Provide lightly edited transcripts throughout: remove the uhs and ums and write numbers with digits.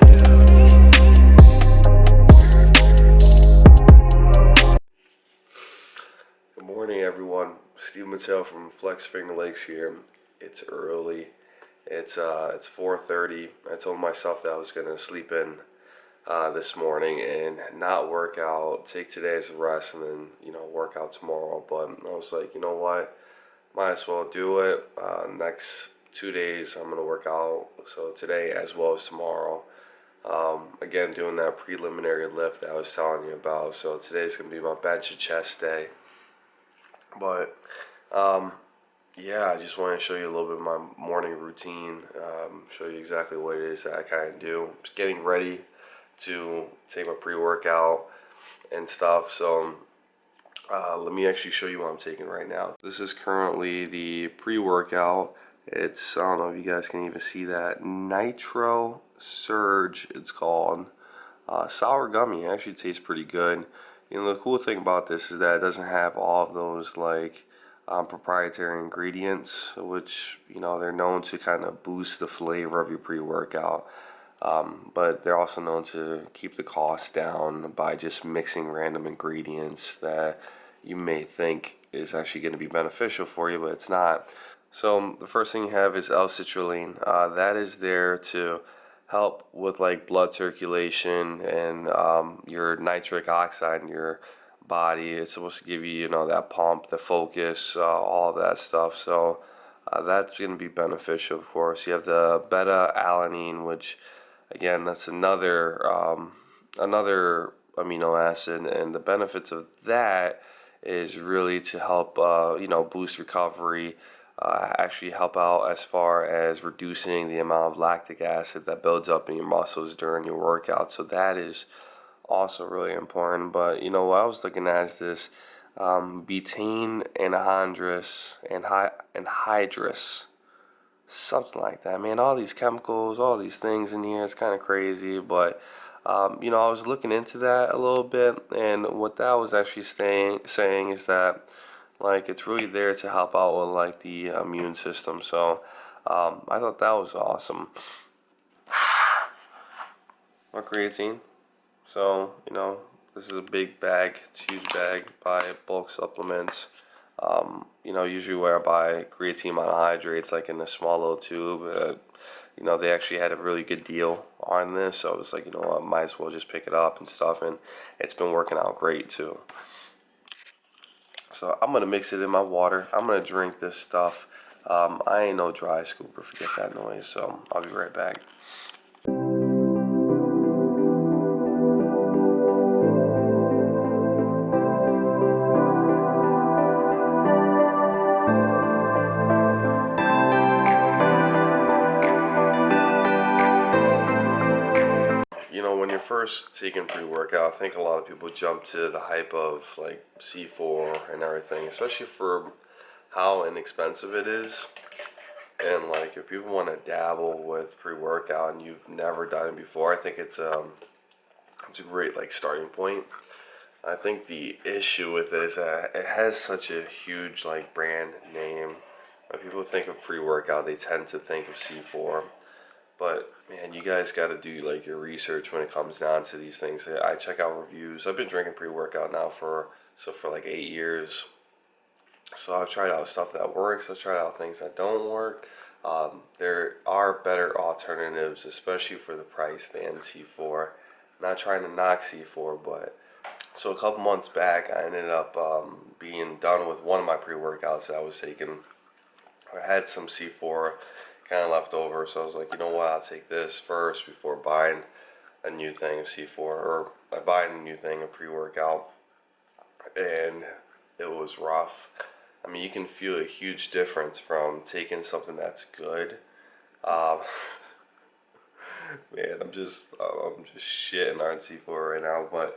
Good morning, everyone. Simonsayz from FlexLX here. It's early. It's 4:30. I told myself that I was gonna sleep in this morning and not work out. Take today as a rest, and then work out tomorrow. But I was like, you know what? Might as well do it. Next 2 days I'm gonna work out. So today as well as tomorrow. Again, doing that preliminary lift that I was telling you about. So today's gonna be my bench and chest day. But yeah, I just want to show you a little bit of my morning routine. Show you exactly what it is that I kind of do. Just getting ready to take my pre-workout and stuff. So let me actually show you what I'm taking right now. This is currently the pre-workout. It's, I don't know if you guys can even see that, Nitro Surge it's called. Sour gummy. It actually tastes pretty good. The cool thing about this is that it doesn't have all of those like proprietary ingredients, which they're known to kind of boost the flavor of your pre-workout. But they're also known to keep the cost down by just mixing random ingredients that you may think is actually going to be beneficial for you, but it's not. So the first thing you have is L-citrulline. That is there to help with like blood circulation and your nitric oxide in your body. It's supposed to give you, that pump, the focus, all of that stuff. So that's going to be beneficial, of course. You have the beta-alanine, which again, that's another amino acid, and the benefits of that is really to help boost recovery, actually help out as far as reducing the amount of lactic acid that builds up in your muscles during your workout. So that is also really important. But what I was looking at is this betaine anhydrous something like that, man. All these chemicals, all these things in here, it's kind of crazy. But I was looking into that a little bit, and what that was actually saying is that like it's really there to help out with like the immune system. So I thought that was awesome. Or creatine. So this is a big bag. It's a huge bag. Buy bulk supplements. Usually where I buy creatine monohydrates, like in a small little tube, they actually had a really good deal on this. So I was like, I might as well just pick it up and stuff. And it's been working out great too. So I'm going to mix it in my water. I'm going to drink this stuff. I ain't no dry scooper. Forget that noise. So I'll be right back. When you're first taking pre-workout, I think a lot of people jump to the hype of like C4 and everything, especially for how inexpensive it is. And like if people want to dabble with pre-workout and you've never done it before, I think it's a great like starting point. I think the issue with it is that it has such a huge like brand name. When people think of pre-workout, they tend to think of C4. But man, you guys got to do like your research when it comes down to these things. I check out reviews. I've been drinking pre-workout now for like 8 years. So I've tried out stuff that works. I've tried out things that don't work. There are better alternatives, especially for the price, than C4. Not trying to knock C4, but so a couple months back, I ended up being done with one of my pre-workouts that I was taking. I had some C4 kind of left over, so I was like, you know what, I'll take this first before buying a new thing of C4, or I buy a new thing of pre-workout, and it was rough. I mean, you can feel a huge difference from taking something that's good. Man, I'm just shitting on C4 right now, but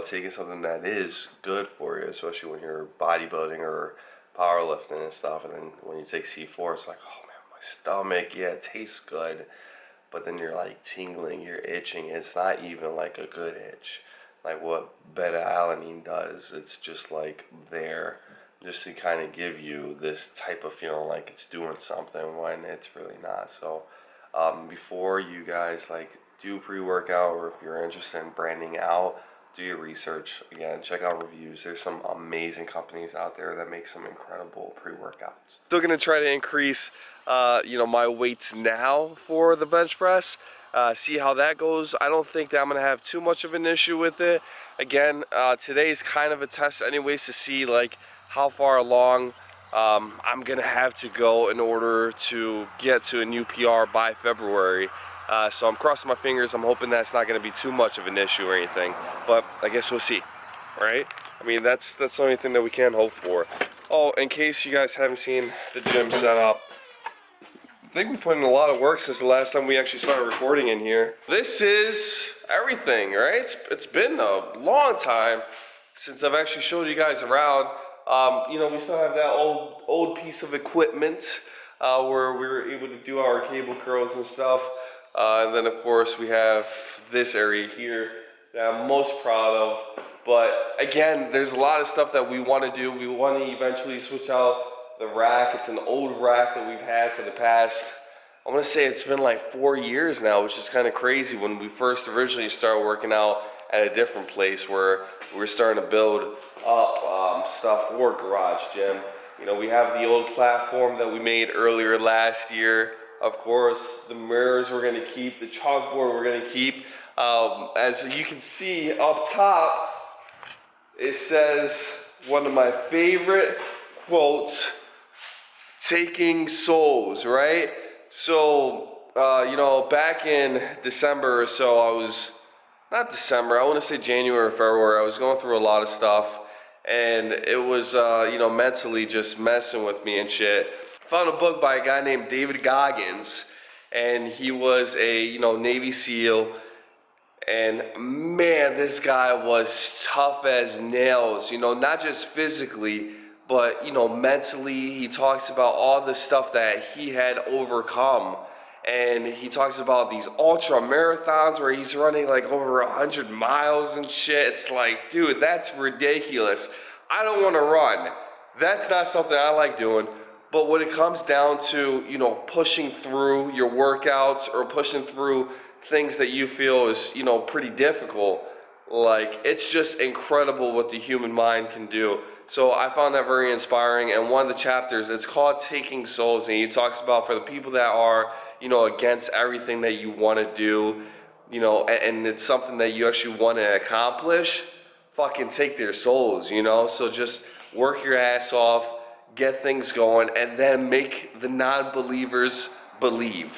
taking something that is good for you, especially when you're bodybuilding or powerlifting and stuff, and then when you take C4, it's like, oh man, my stomach, yeah, it tastes good, but then you're like tingling, you're itching. It's not even like a good itch, like what beta-alanine does. It's just like there, just to kind of give you this type of feeling like it's doing something when it's really not. So before you guys like do pre-workout, or if you're interested in branding out, do your research. Again, check out reviews. There's some amazing companies out there that make some incredible pre-workouts. Still gonna try to increase, my weights now for the bench press. See how that goes. I don't think that I'm gonna have too much of an issue with it. Again, today's kind of a test anyways to see like how far along I'm gonna have to go in order to get to a new PR by February. So I'm crossing my fingers. I'm hoping that's not gonna be too much of an issue or anything, but I guess we'll see, right? I mean, that's the only thing that we can hope for. Oh, in case you guys haven't seen the gym setup, I think we put in a lot of work since the last time we actually started recording in here. This is everything, right? It's been a long time since I've actually showed you guys around. We still have that old piece of equipment where we were able to do our cable curls and stuff. And then of course we have this area here that I'm most proud of. But again, there's a lot of stuff that we want to do. We want to eventually switch out the rack. It's an old rack that we've had for the past, I want to say it's been like 4 years now, which is kind of crazy. When we first originally started working out at a different place where we were starting to build up stuff for Garage Gym. We have the old platform that we made earlier last year. Of course, the mirrors we're going to keep, the chalkboard we're going to keep. As you can see up top, it says one of my favorite quotes, taking souls, right? So, back in December or so, I want to say January or February, I was going through a lot of stuff, and it was, mentally just messing with me and shit. Found a book by a guy named David Goggins, and he was a, Navy SEAL, and man, this guy was tough as nails, not just physically, but, mentally. He talks about all the stuff that he had overcome. And he talks about these ultra marathons where he's running like over 100 miles and shit. It's like, dude, that's ridiculous. I don't want to run. That's not something I like doing. But when it comes down to, pushing through your workouts or pushing through things that you feel is, pretty difficult, like, it's just incredible what the human mind can do. So I found that very inspiring, and one of the chapters, it's called Taking Souls, and he talks about for the people that are, against everything that you want to do, and it's something that you actually want to accomplish, fucking take their souls, So just work your ass off, get things going, and then make the non-believers believe.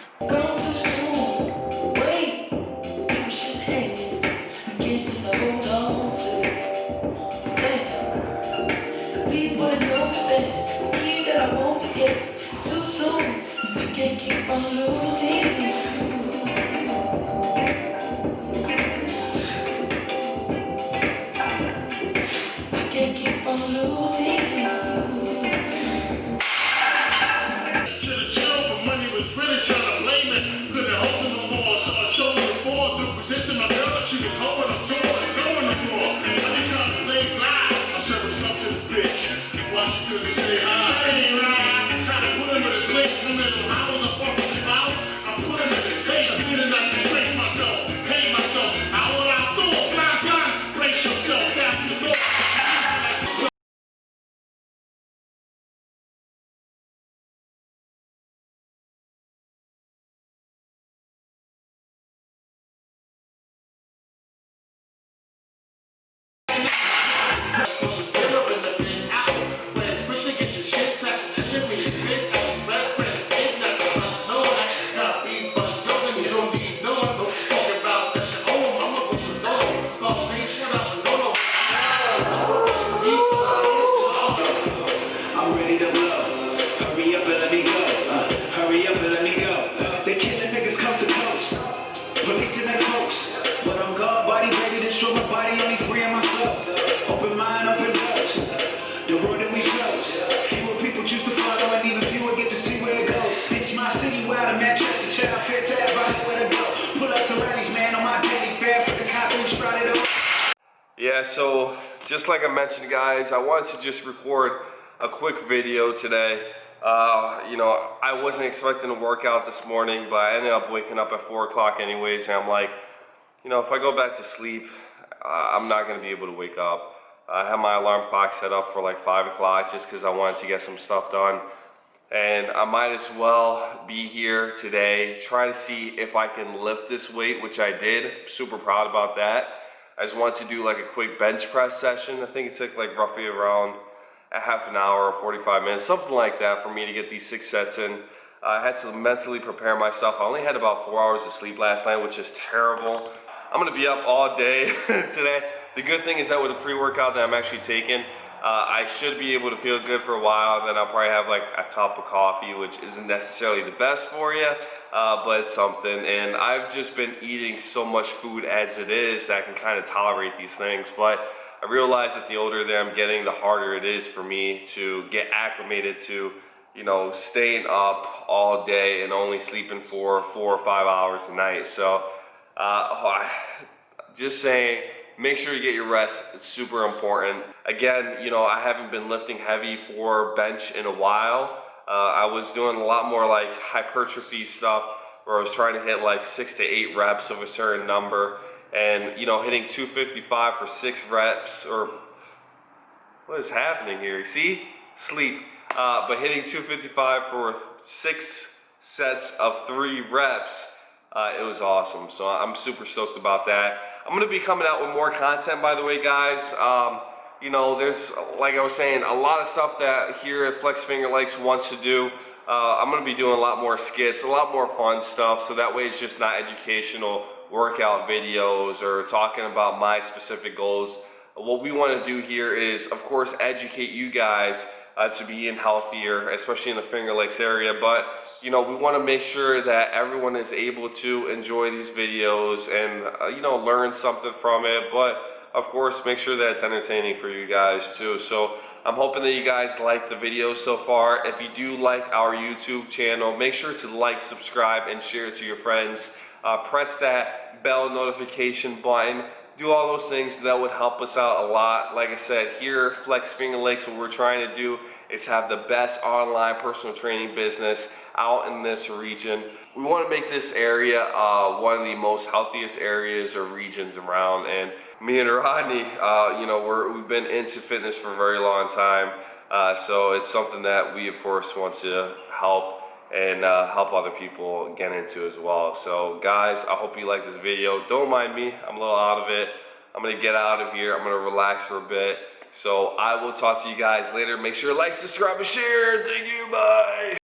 Yeah, so just like I mentioned, guys, I wanted to just record a quick video today You know, I wasn't expecting to work out this morning, but I ended up waking up at 4 o'clock anyways, and I'm like, you know, if I go back to sleep, I'm not gonna be able to wake up. I had my alarm clock set up for like 5 o'clock just because I wanted to get some stuff done. And I might as well be here today, try to see if I can lift this weight, which I did. Super proud about that. I just wanted to do like a quick bench press session. I think it took like roughly around a half an hour or 45 minutes, something like that, for me to get these 6 sets in. I had to mentally prepare myself. I only had about 4 hours of sleep last night, which is terrible. I'm gonna be up all day today. The good thing is that with the pre-workout that I'm actually taking, I should be able to feel good for a while, and then I'll probably have like a cup of coffee, which isn't necessarily the best for you, but it's something. And I've just been eating so much food as it is that I can kind of tolerate these things. But I realize that the older that I'm getting, the harder it is for me to get acclimated to, you know, staying up all day and only sleeping for 4 or 5 hours a night. So just saying, make sure you get your rest. It's super important. Again, you know, I haven't been lifting heavy for bench in a while. I was doing a lot more like hypertrophy stuff where I was trying to hit like 6 to 8 reps of a certain number, and you know, hitting 255 for 6 reps, or what is happening here? See? Sleep. But hitting 255 for 6 sets of 3 reps, it was awesome. So I'm super stoked about that. I'm gonna be coming out with more content, by the way, guys. You know, there's, like I was saying, a lot of stuff that here at Flex Finger Lakes wants to do. I'm gonna be doing a lot more skits, a lot more fun stuff, so that way it's just not educational workout videos or talking about my specific goals. What we want to do here is, of course, educate you guys to be eating healthier, especially in the Finger Lakes area. But you know, we want to make sure that everyone is able to enjoy these videos and you know, learn something from it. But of course, make sure that it's entertaining for you guys too. So I'm hoping that you guys like the video so far. If you do like our YouTube channel, make sure to like, subscribe, and share it to your friends. Press that bell notification button. Do all those things. That would help us out a lot. Like I said, here at Flex Finger Lakes, what we're trying to do is have the best online personal training business out in this region. We want to make this area one of the most healthiest areas or regions around. And me and Rodney, you know, we've been into fitness for a very long time. So it's something that we, of course, want to help and help other people get into as well. So guys, I hope you like this video. Don't mind me, I'm a little out of it. I'm gonna get out of here, I'm gonna relax for a bit. So I will talk to you guys later. Make sure to like, subscribe, and share. Thank you, bye.